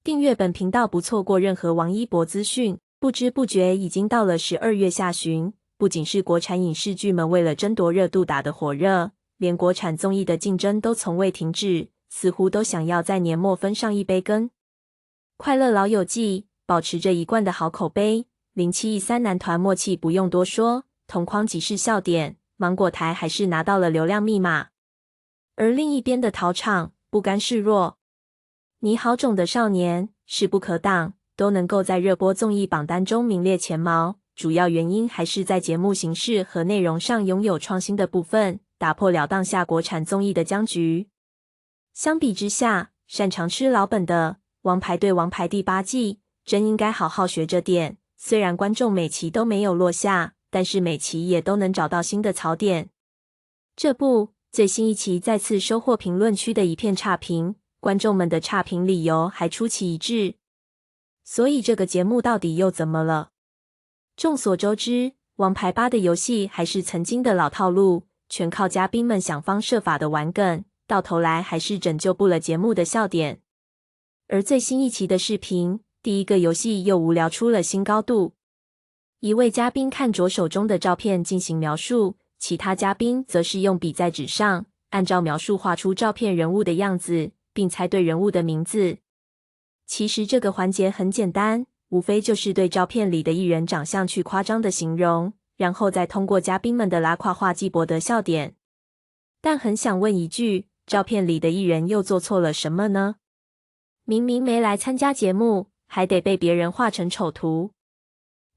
订阅本频道不错过任何王一博资讯。不知不觉已经到了12月下旬，不仅是国产影视剧们为了争夺热度打得火热，连国产综艺的竞争都从未停止，似乎都想要在年末分上一杯羹。快乐老友记保持着一贯的好口碑，0713男团默契不用多说，同框即是笑点，芒果台还是拿到了流量密码。而另一边的桃场不甘示弱，你好种的少年势不可挡，都能够在热播综艺榜单中名列前茅，主要原因还是在节目形式和内容上拥有创新的部分，打破了当下国产综艺的僵局。相比之下，擅长吃老本的王牌对王牌第8季真应该好好学着点，虽然观众每期都没有落下，但是每期也都能找到新的槽点。这部最新一期再次收获评论区的一片差评，观众们的差评理由还出奇一致。所以这个节目到底又怎么了？众所周知，王牌8的游戏还是曾经的老套路，全靠嘉宾们想方设法的玩梗，到头来还是拯救不了节目的笑点。而最新一期的视频，第一个游戏又无聊出了新高度。一位嘉宾看着手中的照片进行描述，其他嘉宾则是用笔在纸上，按照描述画出照片人物的样子，并猜对人物的名字。其实这个环节很简单，无非就是对照片里的艺人长相去夸张的形容，然后再通过嘉宾们的拉胯画技博得笑点。但很想问一句，照片里的艺人又做错了什么呢？明明没来参加节目，还得被别人画成丑图。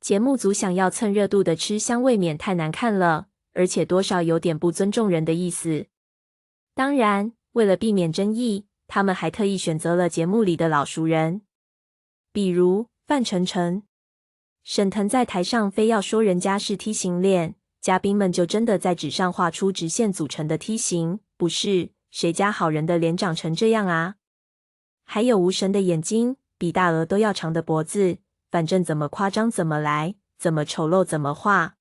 节目组想要蹭热度的吃相未免太难看了，而且多少有点不尊重人的意思。当然，为了避免争议，他们还特意选择了节目里的老熟人，比如范丞丞。沈腾在台上非要说人家是梯形脸，嘉宾们就真的在纸上画出直线组成的梯形，不是谁家好人的脸长成这样啊？还有无神的眼睛，比大鹅都要长的脖子，反正怎么夸张怎么来，怎么丑陋怎么画。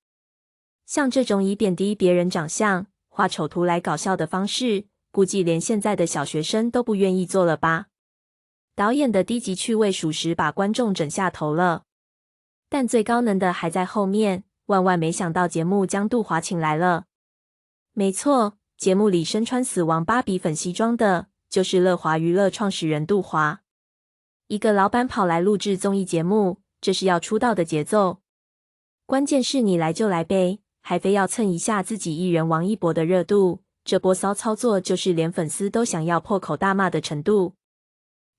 像这种以贬低别人长相、画丑图来搞笑的方式，估计连现在的小学生都不愿意做了吧。导演的低级趣味属实把观众整下头了，但最高能的还在后面，万万没想到节目将杜华请来了。没错，节目里身穿死亡芭比粉西装的就是乐华娱乐创始人杜华。一个老板跑来录制综艺节目，这是要出道的节奏。关键是你来就来呗，还非要蹭一下自己艺人王一博的热度，这波骚操作就是连粉丝都想要破口大骂的程度。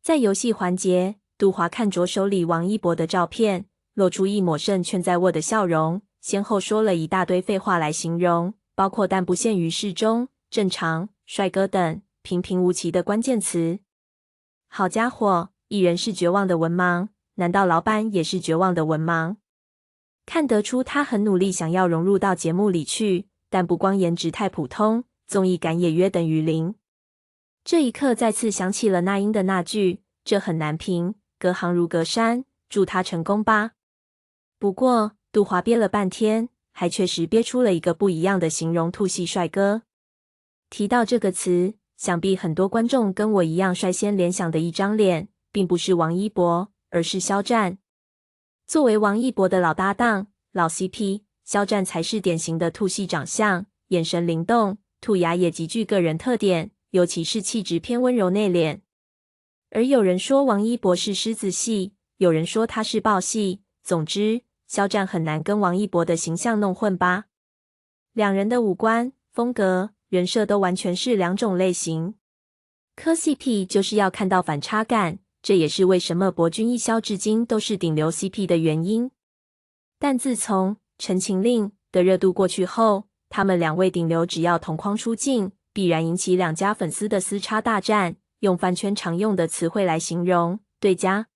在游戏环节，杜华看着手里王一博的照片，露出一抹胜券在握的笑容，先后说了一大堆废话来形容，包括但不限于适中、正常、帅哥等平平无奇的关键词。好家伙，艺人是绝望的文盲，难道老板也是绝望的文盲？看得出他很努力想要融入到节目里去，但不光颜值太普通，综艺感也约等于0。这一刻再次想起了那英的那句，这很难评，隔行如隔山，祝他成功吧。不过杜华憋了半天，还确实憋出了一个不一样的形容兔系帅哥。提到这个词，想必很多观众跟我一样率先联想的一张脸，并不是王一博，而是肖战。作为王一博的老搭档、老 CP， 肖战才是典型的兔系长相，眼神灵动，兔牙也极具个人特点，尤其是气质偏温柔内敛。而有人说王一博是狮子系，有人说他是豹系，总之，肖战很难跟王一博的形象弄混吧。两人的五官、风格、人设都完全是两种类型。磕 CP 就是要看到反差感，这也是为什么博君一肖至今都是顶流 CP 的原因。但自从《陈情令》的热度过去后，他们两位顶流只要同框出镜，必然引起两家粉丝的厮杀大战，用饭圈常用的词汇来形容，对家。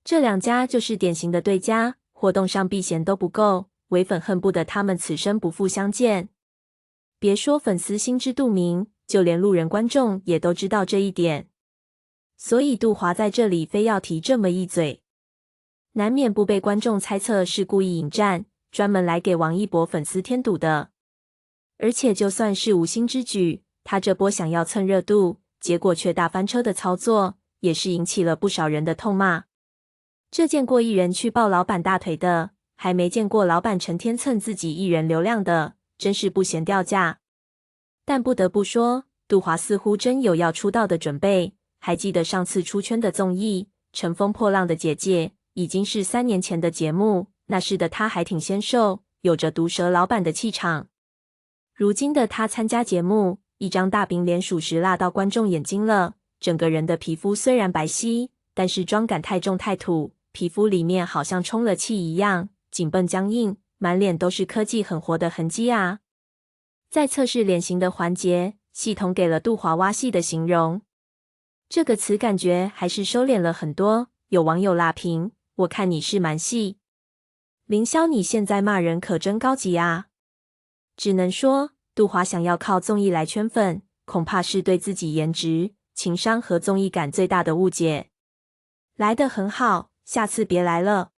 这两家就是典型的对家，活动上避嫌都不够，唯粉恨不得他们此生不复相见。别说粉丝心知肚明，就连路人观众也都知道这一点。所以杜华在这里非要提这么一嘴，难免不被观众猜测是故意引战，专门来给王一博粉丝添堵的。而且就算是无心之举，他这波想要蹭热度，结果却大翻车的操作，也是引起了不少人的痛骂。这见过艺人去抱老板大腿的，还没见过老板成天蹭自己艺人流量的，真是不嫌掉价。但不得不说，杜华似乎真有要出道的准备。还记得上次出圈的综艺《乘风破浪的姐姐》，已经是3年前的节目，那时的她还挺纤瘦，有着毒舌老板的气场。如今的她参加节目，一张大饼脸属实辣到观众眼睛了。整个人的皮肤虽然白皙，但是妆感太重太土，皮肤里面好像充了气一样，紧绷僵硬，满脸都是科技很活的痕迹啊。在测试脸型的环节，系统给了杜华蛙系的形容。这个词感觉还是收敛了很多，有网友辣评，我看你是蛮细。凌霄你现在骂人可真高级啊。只能说，杜华想要靠综艺来圈粉，恐怕是对自己颜值、情商和综艺感最大的误解。来得很好，下次别来了。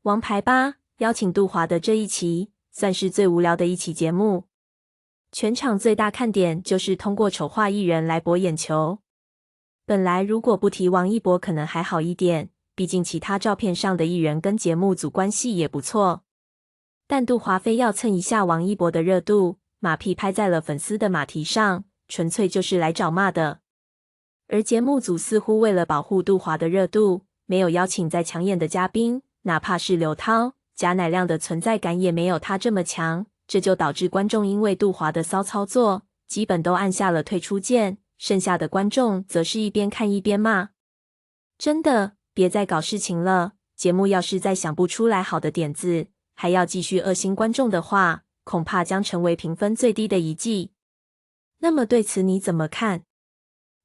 王牌吧，邀请杜华的这一期，算是最无聊的一期节目。全场最大看点就是通过丑化艺人来博眼球。本来如果不提王一博可能还好一点，毕竟其他照片上的艺人跟节目组关系也不错。但杜华非要蹭一下王一博的热度，马屁拍在了粉丝的马蹄上，纯粹就是来找骂的。而节目组似乎为了保护杜华的热度，没有邀请再抢眼的嘉宾，哪怕是刘涛、贾乃亮的存在感也没有他这么强，这就导致观众因为杜华的骚操作，基本都按下了退出键。剩下的观众则是一边看一边骂。真的，别再搞事情了，节目要是再想不出来好的点子，还要继续恶心观众的话，恐怕将成为评分最低的一季。那么对此你怎么看？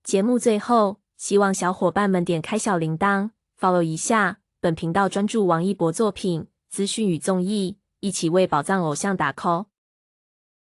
节目最后，希望小伙伴们点开小铃铛 ，follow 一下本频道，专注王一博作品、资讯与综艺，一起为宝藏偶像打 call。